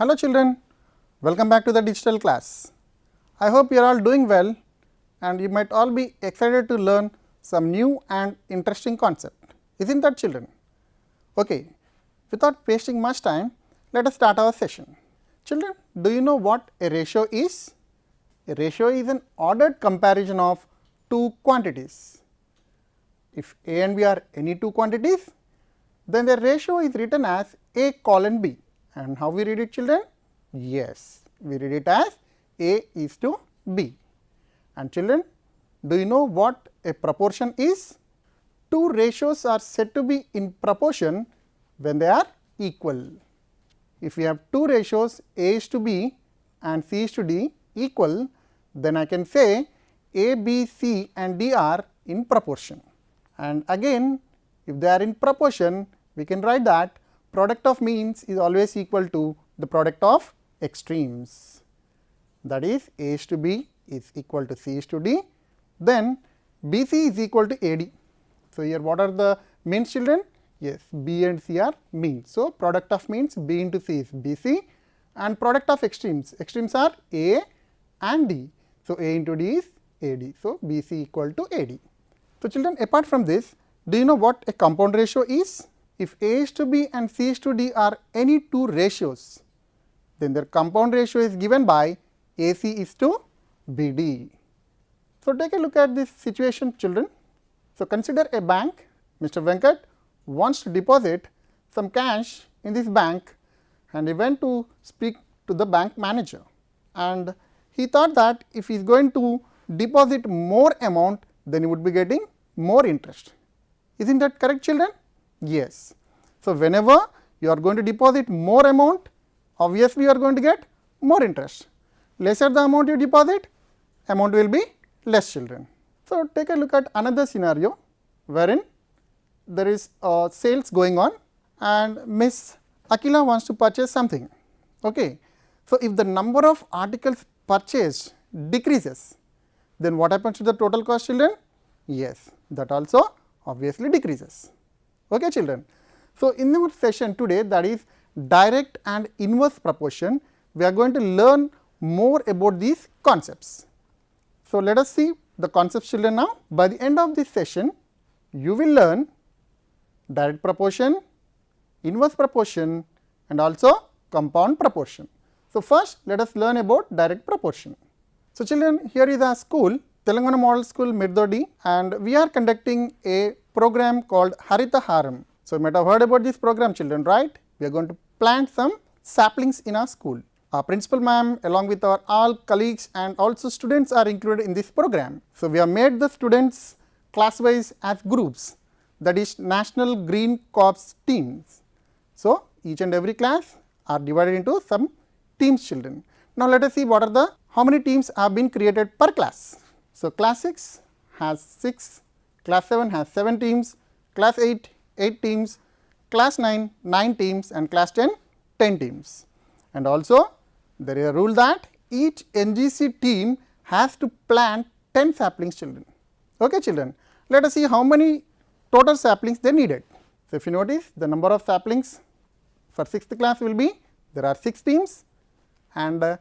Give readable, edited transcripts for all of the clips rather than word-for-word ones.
Hello children, welcome back to the digital class. I hope you are all doing well and you might all be excited to learn some new and interesting concept. Isn't that children? Okay, without wasting much time, let us start our session. Children, do you know what a ratio is? A ratio is an ordered comparison of two quantities. If A and B are any two quantities, then the ratio is written as A colon B. And how we read it children? Yes, we read it as A is to B. And children, do you know what a proportion is? Two ratios are said to be in proportion when they are equal. If we have two ratios A is to B and C is to D equal, then I can say A, B, C and D are in proportion. And again, if they are in proportion, we can write that product of means is always equal to the product of extremes. That is A is to B is equal to C is to D, then BC is equal to AD. So, here what are the means children? Yes, B and C are means. So, product of means B into C is BC and product of extremes are A and D. So, A into D is AD. So, BC equal to AD. So, children, apart from this, do you know what a compound ratio is? If A is to B and C is to D are any two ratios, then their compound ratio is given by AC is to BD. So, take a look at this situation children. So, consider a bank. Mr. Venkat wants to deposit some cash in this bank and he went to speak to the bank manager, and he thought that if he is going to deposit more amount, then he would be getting more interest. Isn't that correct children? Yes. So, whenever you are going to deposit more amount, obviously you are going to get more interest. Lesser the amount you deposit, amount will be less children. So, take a look at another scenario wherein there is sales going on and Miss Akila wants to purchase something. Okay. So, if the number of articles purchased decreases, then what happens to the total cost children? Yes, that also obviously decreases. Okay children. So, in our session today, that is direct and inverse proportion, we are going to learn more about these concepts. So, let us see the concepts children now. By the end of this session, you will learn direct proportion, inverse proportion and also compound proportion. So, first let us learn about direct proportion. So, children, here is our school, Telangana Model School Mirdodi, and we are conducting a program called Harita Haram. So, you might have heard about this program children, right? We are going to plant some saplings in our school. Our principal ma'am along with our all colleagues and also students are included in this program. So, we have made the students class wise as groups, that is National Green Corps teams. So, each and every class are divided into some teams children. Now, let us see what are the how many teams have been created per class. So, class 6 has 6, class 7 has 7 teams, class 8 8 teams, class 9 9 teams and class 10 10 teams. And also there is a rule that each NGC team has to plant 10 saplings children. Okay children, let us see how many total saplings they needed. So, if you notice the number of saplings for 6th class will be, there are 6 teams and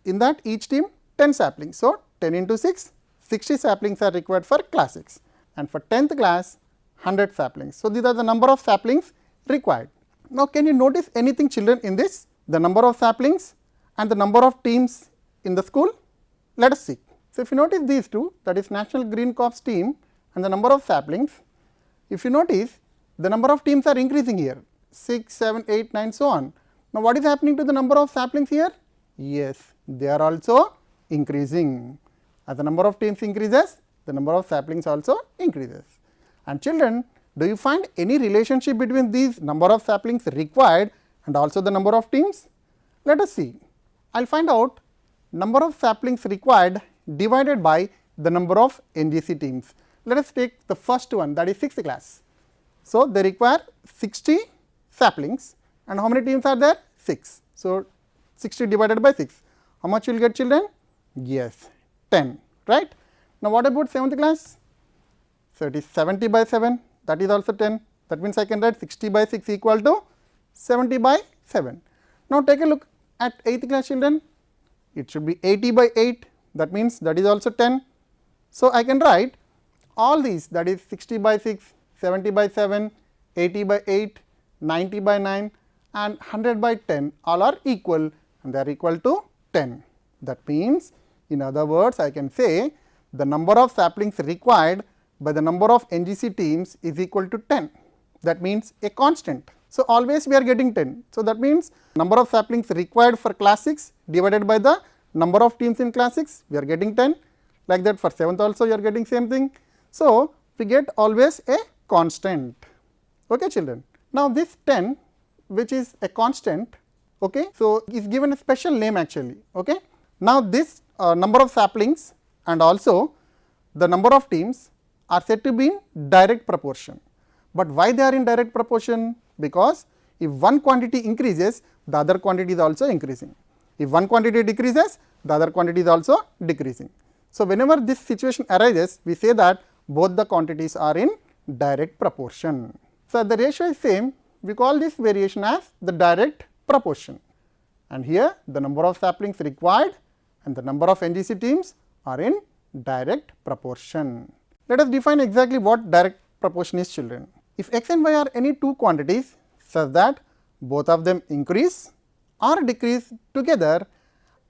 in that each team 10 saplings. So, 10 into 6, 60 saplings are required for class 6 and for 10th class 100 saplings. So, these are the number of saplings required. Now, can you notice anything children in this? The number of saplings and the number of teams in the school? Let us see. So, if you notice these two, that is National Green Corps team and the number of saplings, if you notice the number of teams are increasing here 6, 7, 8, 9 so on. Now, what is happening to the number of saplings here? Yes, they are also increasing. As the number of teams increases, the number of saplings also increases. And children, do you find any relationship between these number of saplings required and also the number of teams? Let us see. I will find out number of saplings required divided by the number of NGC teams. Let us take the first one, that is 6th class. So, they require 60 saplings and how many teams are there? 6. So, 60 divided by 6. How much you will get children? Yes, 10, right. Now, what about 7th class? So, it is 70 by 7, that is also 10. That means, I can write 60 by 6 equal to 70 by 7. Now, take a look at 8th class children? It should be 80 by 8, that means that is also 10. So, I can write all these, that is 60 by 6, 70 by 7, 80 by 8, 90 by 9 and 100 by 10 all are equal and they are equal to 10. That means, in other words, I can say the number of saplings required by the number of NGC teams is equal to 10. That means a constant. So, always we are getting 10. So, that means number of saplings required for class 6 divided by the number of teams in class 6, we are getting 10. Like that for 7th also you are getting same thing. So, we get always a constant. Okay, children. Now, this 10 which is a constant, okay, so is given a special name actually. Okay. Now, this number of saplings and also the number of teams are said to be in direct proportion. But why they are in direct proportion? Because if one quantity increases, the other quantity is also increasing. If one quantity decreases, the other quantity is also decreasing. So, whenever this situation arises, we say that both the quantities are in direct proportion. So, the ratio is same, we call this variation as the direct proportion. And here the number of saplings required and the number of NGC teams are in direct proportion. Let us define exactly what direct proportion is, children. If x and y are any two quantities such that both of them increase or decrease together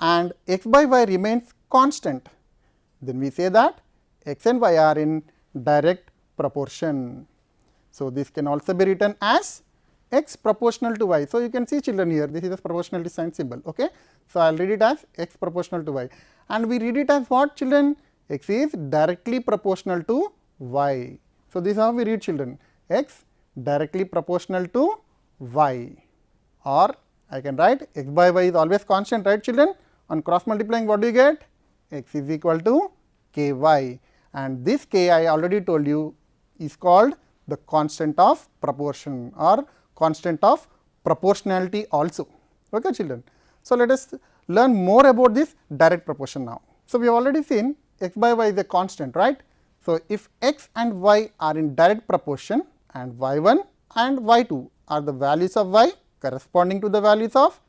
and x by y remains constant, then we say that x and y are in direct proportion. So, this can also be written as x proportional to y. So, you can see, children, here this is a proportionality sign symbol. Okay. So, I will read it as x proportional to y and we read it as what, children? X is directly proportional to y. So, this is how we read, children, x directly proportional to y, or I can write x by y is always constant, right, children? On cross multiplying, what do you get? X is equal to ky, and this ki I already told you is called the constant of proportion or constant of proportionality also. Okay, children. So, let us learn more about this direct proportion now. So, we have already seen x by y is a constant, right. So, if x and y are in direct proportion and y1 and y2 are the values of y corresponding to the values of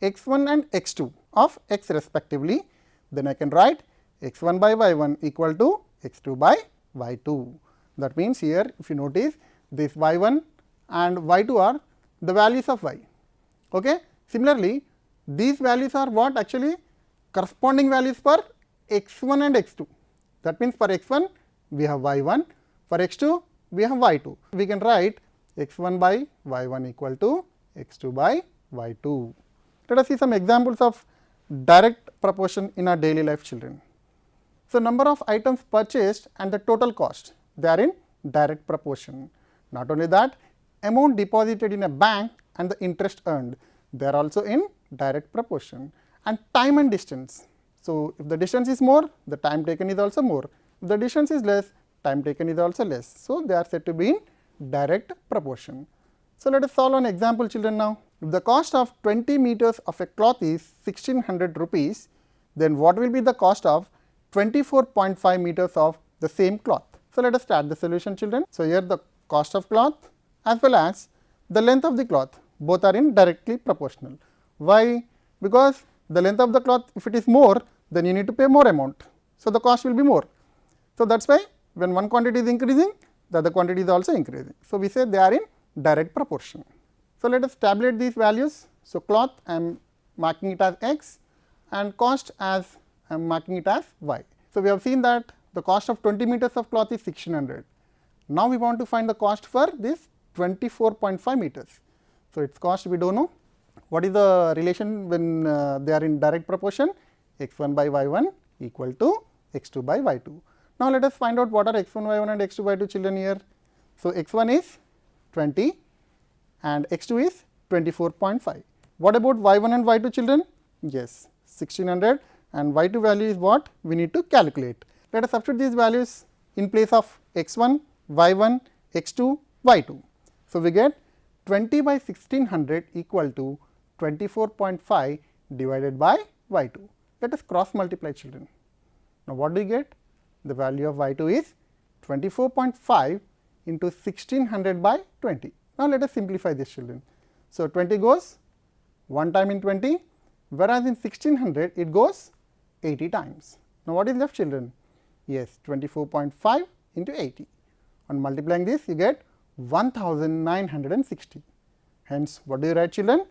x1 and x2 of x respectively, then I can write x1 by y1 equal to x2 by y2. That means, here if you notice, this y1 and y2 are the values of y. Okay. Similarly, these values are what actually corresponding values for x1 and x2. That means, for x1 we have y1, for x2 we have y2. We can write x1 by y1 equal to x2 by y2. Let us see some examples of direct proportion in our daily life, children. So, number of items purchased and the total cost, they are in direct proportion. Not only that, amount deposited in a bank and the interest earned, they are also in direct proportion. And time and distance. So, if the distance is more, the time taken is also more. If the distance is less, time taken is also less. So, they are said to be in direct proportion. So, let us solve an example, children, now. If the cost of 20 meters of a cloth is 1600 rupees, then what will be the cost of 24.5 meters of the same cloth? So, let us start the solution, children. So, here the cost of cloth as well as the length of the cloth, both are in directly proportional. Why? Because the length of the cloth, if it is more, then you need to pay more amount. So, the cost will be more. So, that is why when one quantity is increasing, the other quantity is also increasing. So, we say they are in direct proportion. So, let us tabulate these values. So, cloth I am marking it as x and cost as I am marking it as y. So, we have seen that the cost of 20 meters of cloth is 1600. Now, we want to find the cost for this 24.5 meters. So, its cost we do not know. What is the relation when they are in direct proportion? x1 by y1 equal to x2 by y2. Now, let us find out what are x1 y1 and x2 y2, children, here. So, x1 is 20 and x2 is 24.5. What about y1 and y2, children? Yes, 1600, and y2 value is what we need to calculate. Let us substitute these values in place of x1, y1, x2, y2. So, we get 20 by 1600 equal to 24.5 divided by y2. Let us cross multiply, children. Now, what do you get? The value of y2 is 24.5 into 1600 by 20. Now, let us simplify this, children. So, 20 goes 1 time in 20, whereas in 1600 it goes 80 times. Now, what is left, children? Yes, 24.5 into 80. On multiplying this, you get 1960. Hence, what do you write, children?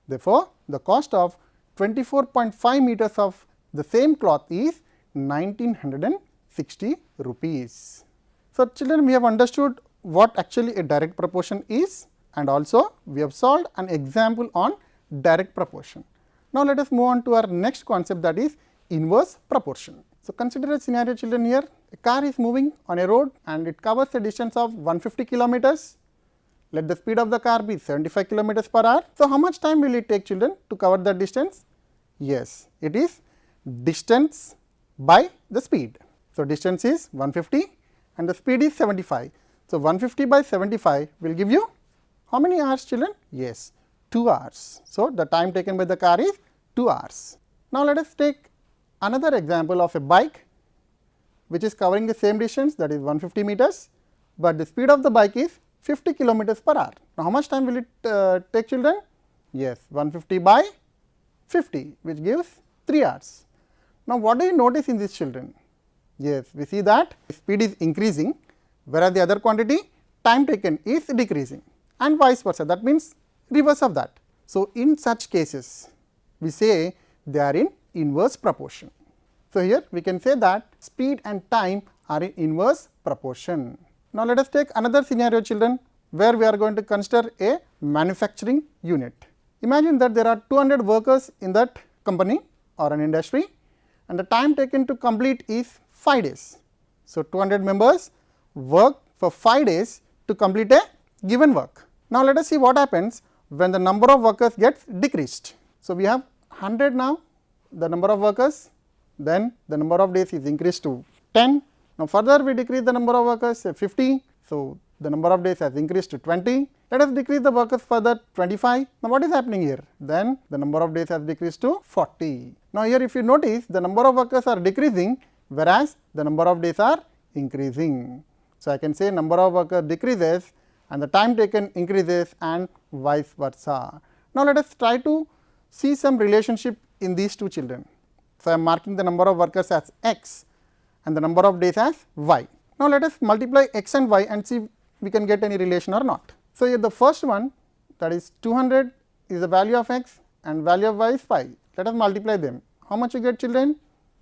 Therefore, the cost of 24.5 meters of the same cloth is 1960 rupees. So, children, we have understood what actually a direct proportion is, and also we have solved an example on direct proportion. Now, let us move on to our next concept, that is inverse proportion. So, consider a scenario, children. Here a car is moving on a road and it covers a distance of 150 kilometers. Let the speed of the car be 75 kilometers per hour. So, how much time will it take, children, to cover that distance? Yes, it is distance by the speed. So, distance is 150 and the speed is 75. So, 150 by 75 will give you how many hours, children? Yes, 2 hours. So, the time taken by the car is 2 hours. Now, let us take another example of a bike which is covering the same distance, that is 150 meters, but the speed of the bike is 50 kilometers per hour. Now, how much time will it take, children? Yes, 150 by 50, which gives 3 hours. Now, what do you notice in these, children? Yes, we see that speed is increasing, whereas the other quantity, time taken, is decreasing, and vice versa. That means reverse of that. So, in such cases, we say they are in inverse proportion. So, here we can say that speed and time are in inverse proportion. Now, let us take another scenario, children, where we are going to consider a manufacturing unit. Imagine that there are 200 workers in that company or an industry, and the time taken to complete is 5 days. So, 200 members work for 5 days to complete a given work. Now, let us see what happens when the number of workers gets decreased. So, we have 100 now, the number of workers, then the number of days is increased to 10. Now, further we decrease the number of workers, say 50. So, the number of days has increased to 20. Let us decrease the workers further, 25. Now, what is happening here? Then the number of days has decreased to 40. Now, here if you notice, the number of workers are decreasing, whereas the number of days are increasing. So, I can say number of workers decreases and the time taken increases, and vice versa. Now, let us try to see some relationship in these two, children. So, I am marking the number of workers as x and the number of days as y. Now, let us multiply x and y and see we can get any relation or not. So, here the first one, that is 200 is the value of x and value of y is 5. Let us multiply them. How much you get, children?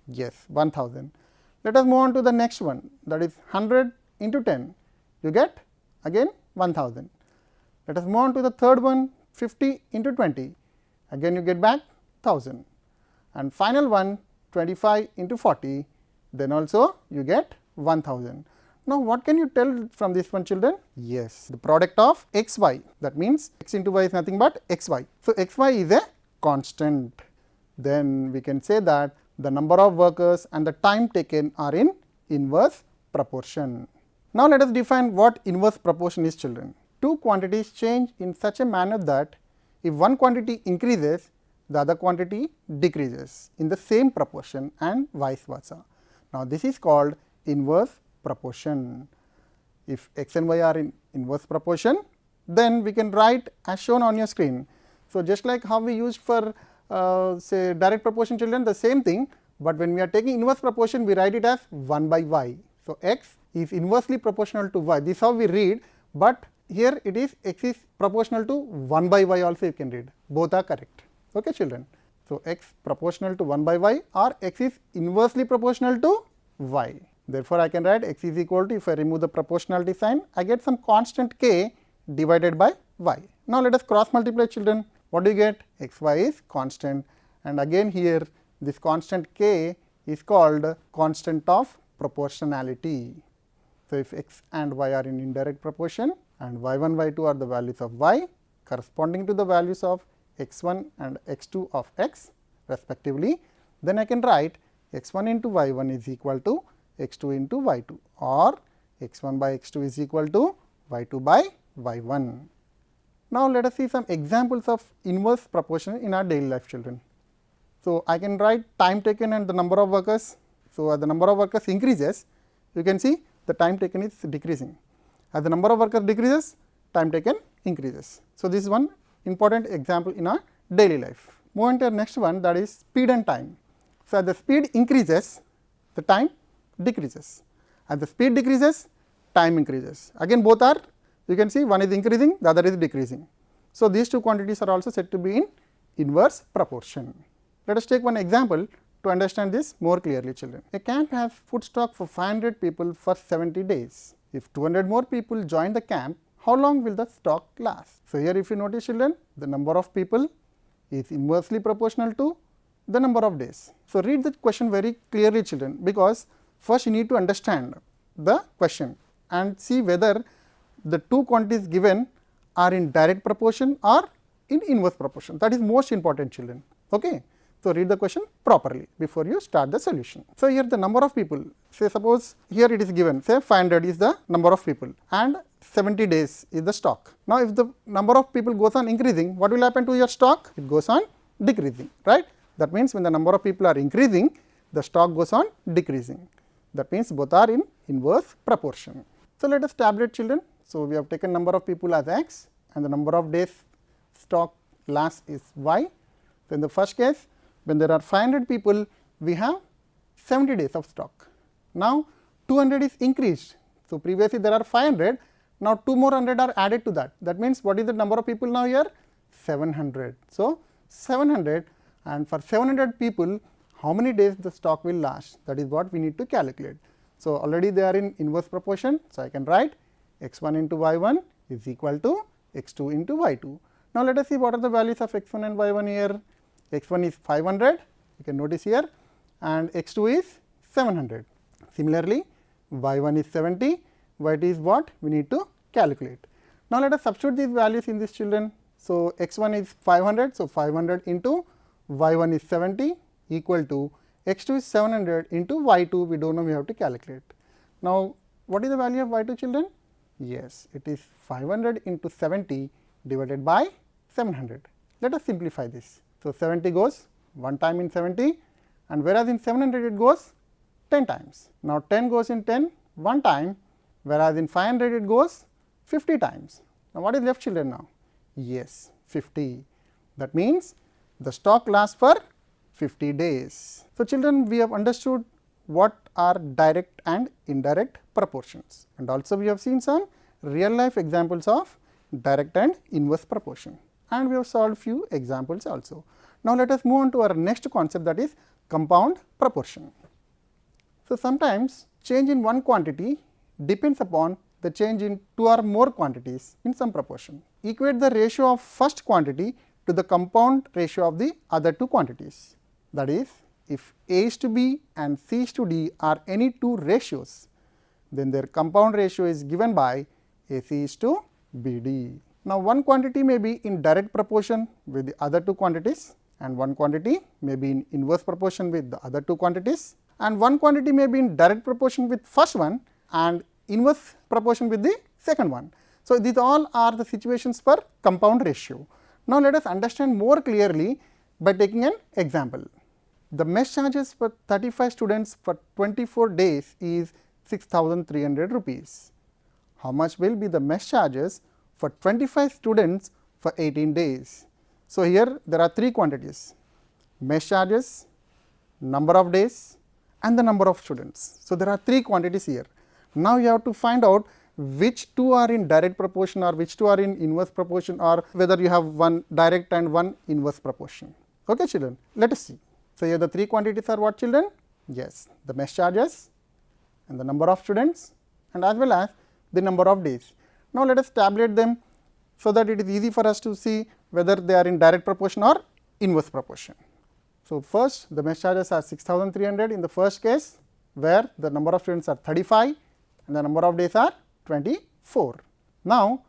Yes, 1000. Let us move on to the next one, that is 100 into 10. You get again 1000. Let us move on to the third one, 50 into 20. Again you get back 1000. And final one, 25 into 40, then also you get 1000. Now, what can you tell from this one, children? Yes, the product of x y, that means x into y is nothing but x y. So, x y is a constant. Then we can say that the number of workers and the time taken are in inverse proportion. Now, let us define what inverse proportion is, children. Two quantities change in such a manner that if one quantity increases, the other quantity decreases in the same proportion, and vice versa. Now, this is called inverse proportion. If x and y are in inverse proportion, then we can write as shown on your screen. So, just like how we used for say direct proportion, children, the same thing, but when we are taking inverse proportion, we write it as 1 by y. So, x is inversely proportional to y, this is how we read, but here it is x is proportional to 1 by y also you can read, both are correct. Okay, children. So, x proportional to 1 by y or x is inversely proportional to y. Therefore, I can write x is equal to, if I remove the proportionality sign, I get some constant k divided by y. Now, let us cross multiply, children. What do you get? x y is constant, and again here this constant k is called constant of proportionality. So, if x and y are in indirect proportion and y1, y2 are the values of y corresponding to the values of x1 and x2 of x respectively, then I can write x1 into y1 is equal to x2 into y2, or x1 by x2 is equal to y2 by y1. Now, let us see some examples of inverse proportion in our daily life, children. So, I can write time taken and the number of workers. So, as the number of workers increases, you can see the time taken is decreasing. As the number of workers decreases, time taken increases. So, this is one important example in our daily life. Move on to the next one, that is speed and time. So, as the speed increases, the time decreases. As the speed decreases, time increases. Again both are, you can see one is increasing, the other is decreasing. So, these two quantities are also said to be in inverse proportion. Let us take one example to understand this more clearly, children. A camp has food stock for 500 people for 70 days. If 200 more people join the camp, how long will the stock last? So, here if you notice, children, the number of people is inversely proportional to the number of days. So, read the question very clearly, children, because first you need to understand the question and see whether the two quantities given are in direct proportion or in inverse proportion. That is most important, children. Okay. So, read the question properly before you start the solution. So, here the number of people, say suppose here it is given, say 500 is the number of people and 70 days is the stock. Now, if the number of people goes on increasing, what will happen to your stock? It goes on decreasing, right. That means, when the number of people are increasing, the stock goes on decreasing. That means, both are in inverse proportion. So, let us tabulate, children. So, we have taken number of people as x and the number of days stock last is y. So, in the first case, when there are 500 people, we have 70 days of stock. Now, 200 is increased. So, previously there are 500, now 2 more 100 are added to that. That means, what is the number of people now here? 700. So, 700, and for 700 people, how many days the stock will last? That is what we need to calculate. So, already they are in inverse proportion. So, I can write x1 into y1 is equal to x2 into y2. Now, let us see what are the values of x1 and y1 here. X1 is 500, you can notice here, and x2 is 700. Similarly, y1 is 70, y2 is what we need to calculate. Now, let us substitute these values in this, children. So, x1 is 500, so 500 into y1 is 70 equal to x2 is 700 into y2, we do not know, we have to calculate. Now, what is the value of y2, children? Yes, it is 500 into 70 divided by 700. Let us simplify this. So, 70 goes one time in 70, and whereas in 700 it goes 10 times. Now, 10 goes in 10 one time, whereas in 500 it goes 50 times. Now, what is left, children, now? Yes, 50. That means, the stock lasts for 50 days. So, children, we have understood what are direct and indirect proportions, and also we have seen some real life examples of direct and inverse proportion, and we have solved few examples also. Now, let us move on to our next concept, that is compound proportion. So, sometimes change in one quantity depends upon the change in two or more quantities in some proportion. Equate the ratio of first quantity to the compound ratio of the other two quantities. That is, if A is to B and C is to D are any two ratios, then their compound ratio is given by AC is to BD. Now, one quantity may be in direct proportion with the other two quantities, and one quantity may be in inverse proportion with the other two quantities, and one quantity may be in direct proportion with first one and inverse proportion with the second one. So, these all are the situations for compound ratio. Now, let us understand more clearly by taking an example. The mess charges for 35 students for 24 days is 6,300 rupees. How much will be the mess charges for 25 students for 18 days? So, here there are three quantities: mess charges, number of days and the number of students. So, there are three quantities here. Now, you have to find out which two are in direct proportion or which two are in inverse proportion, or whether you have one direct and one inverse proportion. Okay, children, let us see. So, here the three quantities are what, children? Yes, the mess charges and the number of students and as well as the number of days. Now, let us tabulate them so that it is easy for us to see whether they are in direct proportion or inverse proportion. So, first the mess charges are 6,300 in the first case, where the number of students are 35 and the number of days are 24. Now,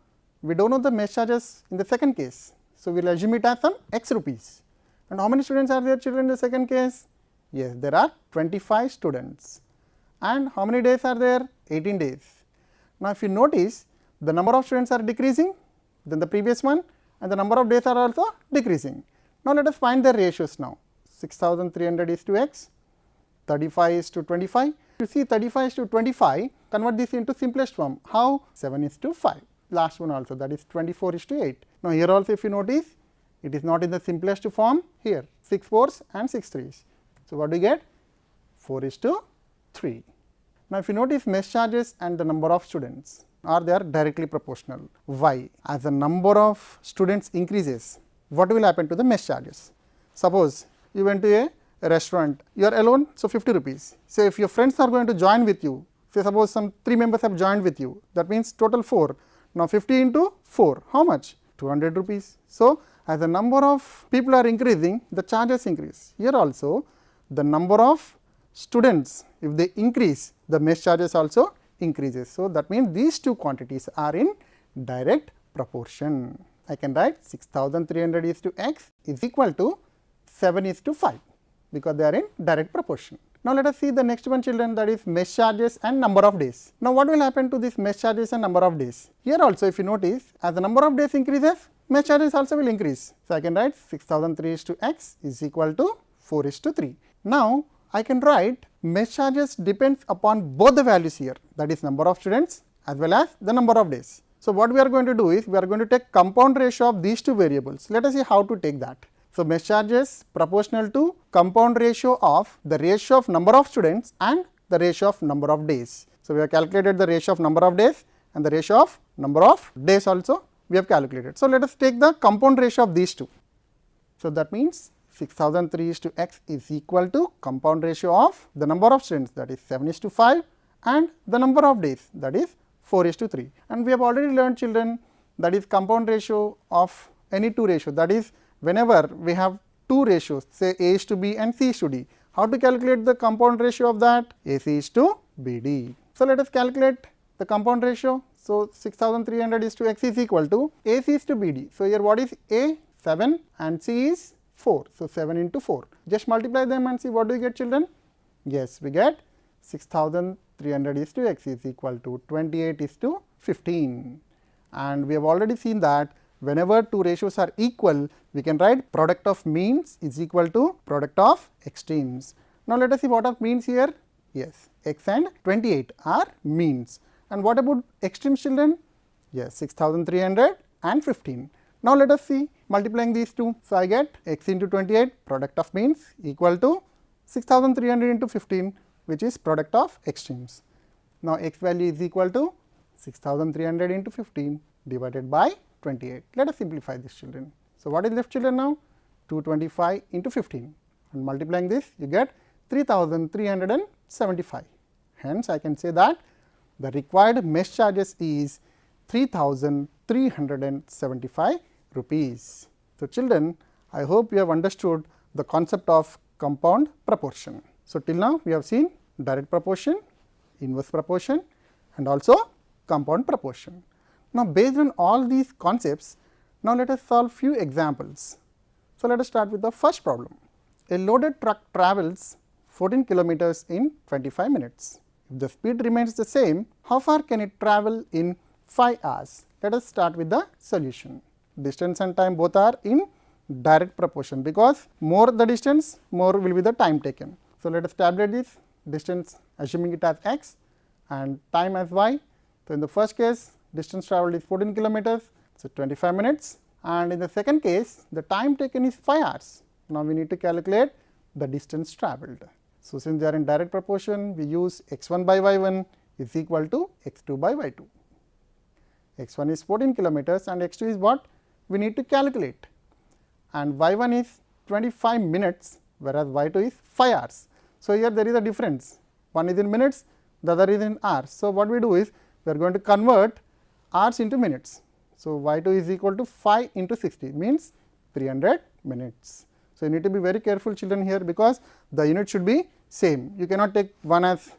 we do not know the mess charges in the second case. So, we will assume it as some x rupees. And how many students are there, children, in the second case? Yes, there are 25 students. And how many days are there? 18 days. Now, if you notice, the number of students are decreasing than the previous one, and the number of days are also decreasing. Now, let us find the ratios now. 6,300 is to x, 35 is to 25. To see 35 is to 25, convert this into simplest form. How? 7 is to 5. Last one also, that is 24 is to 8. Now, here also if you notice, It is not in the simplest form here, 6 4s and 6 3s. So, what do you get? 4:3. Now, if you notice, mess charges and the number of students they are directly proportional. Why? As the number of students increases, what will happen to the mess charges? Suppose you went to a restaurant, you are alone, so 50 rupees. So, if your friends are going to join with you, say suppose some 3 members have joined with you, that means total 4. Now, 50 into 4, how much? 200 rupees. So, as the number of people are increasing, the charges increase. Here also, the number of students, if they increase, the mess charges also increases. So, that means these two quantities are in direct proportion. I can write 6300 is to x is equal to 7 is to 5, because they are in direct proportion. Now, let us see the next one, children, that is mess charges and number of days. Now, what will happen to this mess charges and number of days? Here also, if you notice, as the number of days increases, mess charges also will increase. So, I can write 6003 is to x is equal to 4 is to 3. Now, I can write mess charges depends upon both the values here, that is number of students as well as the number of days. So, what we are going to do is, we are going to take compound ratio of these two variables. Let us see how to take that. So, mess charges proportional to compound ratio of the ratio of number of students and the ratio of number of days. So, we have calculated the ratio of number of days and the ratio of number of days also we have calculated. So, let us take the compound ratio of these two. So, that means 6003 is to x is equal to compound ratio of the number of students, that is 7 is to 5, and the number of days, that is 4 is to 3. And we have already learned, children, that is compound ratio of any two ratio, that is whenever we have two ratios, say A is to B and C is to D. How to calculate the compound ratio of that? AC is to BD. So, let us calculate the compound ratio. So, 6300 is to x is equal to AC is to BD. So, here what is A? 7 and C is 4. So, 7 into 4. Just multiply them and see what do you get, children? Yes, we get 6300 is to x is equal to 28 is to 15. And we have already seen that whenever two ratios are equal, we can write product of means is equal to product of extremes. Now, let us see what are means here. Yes, x and 28 are means. And what about extremes, children? Yes, 6300 and 15. Now, let us see multiplying these two. So, I get x into 28 product of means equal to 6300 into 15, which is product of extremes. Now, x value is equal to 6300 into 15 divided by 28. Let us simplify this, children. So, what is left, children, now? 225 into 15, and multiplying this you get 3375. Hence, I can say that the required mess charges is 3375 rupees. So, children, I hope you have understood the concept of compound proportion. So, till now we have seen direct proportion, inverse proportion, and also compound proportion. Now, based on all these concepts, now let us solve few examples. So, let us start with the first problem. A loaded truck travels 14 kilometers in 25 minutes. If the speed remains the same, how far can it travel in 5 hours? Let us start with the solution. Distance and time both are in direct proportion, because more the distance, more will be the time taken. So, let us tabulate this distance, assuming it as x, and time as y. So, in the first case, distance travelled is 14 kilometers, so 25 minutes, and in the second case, the time taken is 5 hours. Now, we need to calculate the distance travelled. So, since they are in direct proportion, we use x1 by y1 is equal to x2 by y2. x1 is 14 kilometers and x2 is what we need to calculate, and y1 is 25 minutes, whereas y2 is 5 hours. So, here there is a difference, one is in minutes, the other is in hours. So, what we do is we are going to convert hours into minutes. So, y2 is equal to 5 into 60 means 300 minutes. So, you need to be very careful, children, here, because the unit should be same. You cannot take one as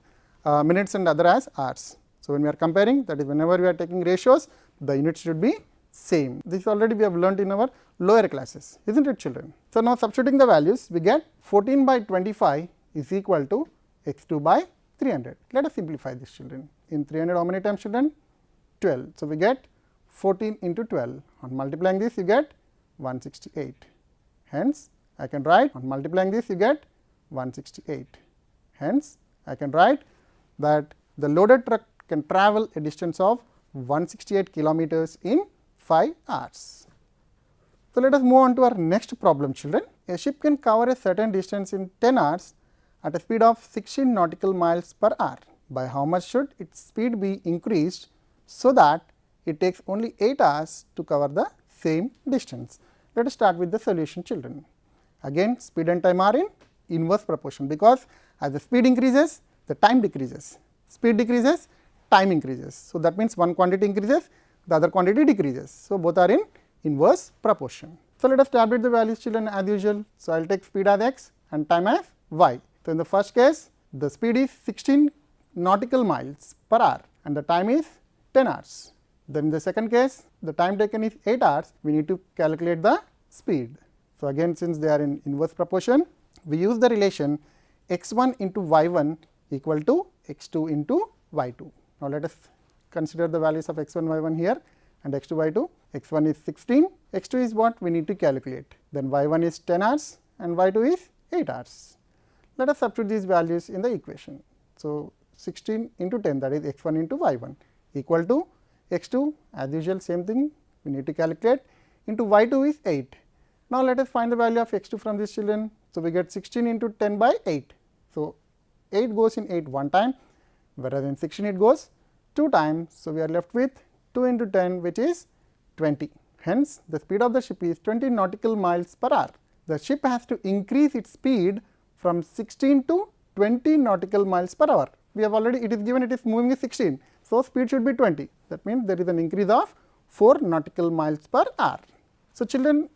minutes and other as hours. So, when we are comparing, that is whenever we are taking ratios, the units should be same. This already we have learnt in our lower classes, isn't it, children? So, now substituting the values, we get 14 by 25 is equal to x2 by 300. Let us simplify this, children. In 300, how many times, children? 12. So, we get 14 into 12. On multiplying this, you get 168. Hence, I can write on multiplying this, you get 168. Hence, I can write that the loaded truck can travel a distance of 168 kilometers in 5 hours. So, let us move on to our next problem, children. A ship can cover a certain distance in 10 hours at a speed of 16 nautical miles per hour. By how much should its speed be increased so that it takes only 8 hours to cover the same distance? Let us start with the solution, children. Again, speed and time are in inverse proportion, because as the speed increases, the time decreases. Speed decreases, time increases. So, that means one quantity increases, the other quantity decreases. So, both are in inverse proportion. So, let us tabulate the values, children, as usual. So, I will take speed as x and time as y. So, in the first case, the speed is 16 nautical miles per hour and the time is 10 hours. Then in the second case, the time taken is 8 hours, we need to calculate the speed. So, again, since they are in inverse proportion, we use the relation x1 into y1 equal to x2 into y2. Now, let us consider the values of x1, y1 here and x2, y2. x1 is 16, x2 is what we need to calculate. Then y1 is 10 hours and y2 is 8 hours. Let us substitute these values in the equation. So, 16 into 10, that is x1 into y1 equal to x2, as usual same thing we need to calculate, into y2 is 8. Now, let us find the value of x2 from this, children. So, we get 16 into 10 by 8. So, 8 goes in 8 one time, whereas in 16 it goes 2 times. So, we are left with 2 into 10, which is 20. Hence, the speed of the ship is 20 nautical miles per hour. The ship has to increase its speed from 16 to 20 nautical miles per hour. We have already, it is given it is moving with 16. So, speed should be 20. That means, there is an increase of 4 nautical miles per hour. So, children,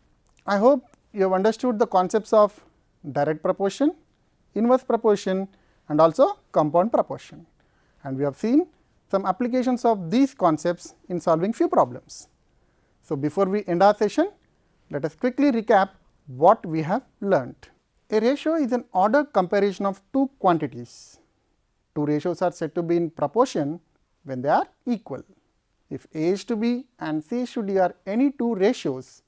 I hope you have understood the concepts of direct proportion, inverse proportion and also compound proportion. And we have seen some applications of these concepts in solving few problems. So, before we end our session, let us quickly recap what we have learnt. A ratio is an order comparison of two quantities. Two ratios are said to be in proportion when they are equal. If A is to B and C is to D are any two ratios,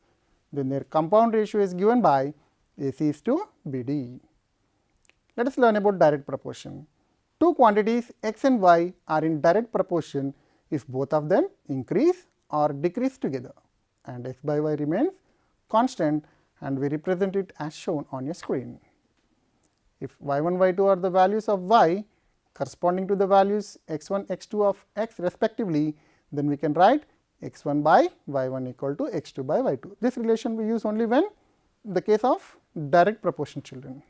then their compound ratio is given by AC is to BD. Let us learn about direct proportion. Two quantities x and y are in direct proportion if both of them increase or decrease together, and x by y remains constant, and we represent it as shown on your screen. If y1, y2 are the values of y corresponding to the values x1, x2 of x respectively, then we can write x1 by y1 equal to x2 by y2. This relation we use only when the case of direct proportion, children.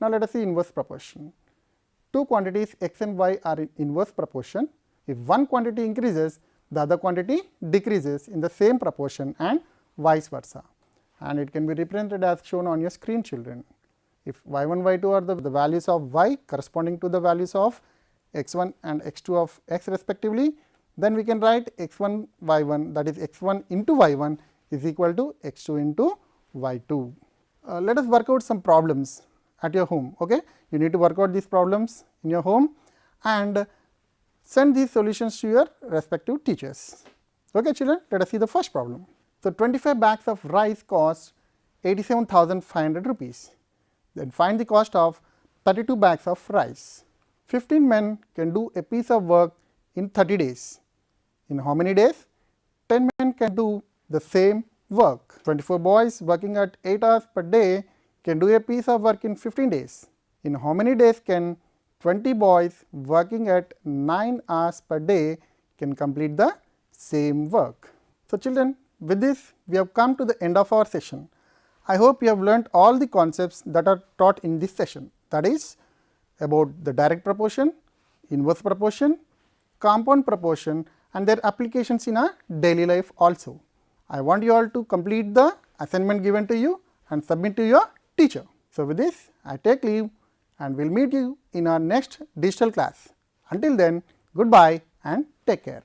Now, let us see inverse proportion. Two quantities x and y are in inverse proportion if one quantity increases, the other quantity decreases in the same proportion and vice versa, and it can be represented as shown on your screen, children. If y1, y2 are the values of y corresponding to the values of x1 and x2 of x respectively, then we can write x1 y1, that is x1 into y1 is equal to x2 into y2. Let us work out some problems at your home. Okay? You need to work out these problems in your home and send these solutions to your respective teachers. Okay, children, let us see the first problem. So, 25 bags of rice cost 87,500 rupees. Then find the cost of 32 bags of rice. 15 men can do a piece of work in 30 days. In how many days? 10 men can do the same work. 24 boys working at 8 hours per day can do a piece of work in 15 days. In how many days can 20 boys working at 9 hours per day can complete the same work? So, children, with this we have come to the end of our session. I hope you have learnt all the concepts that are taught in this session, that is about the direct proportion, inverse proportion, compound proportion and their applications in our daily life also. I want you all to complete the assignment given to you and submit to your teacher. So, with this I take leave and we will meet you in our next digital class. Until then, goodbye and take care.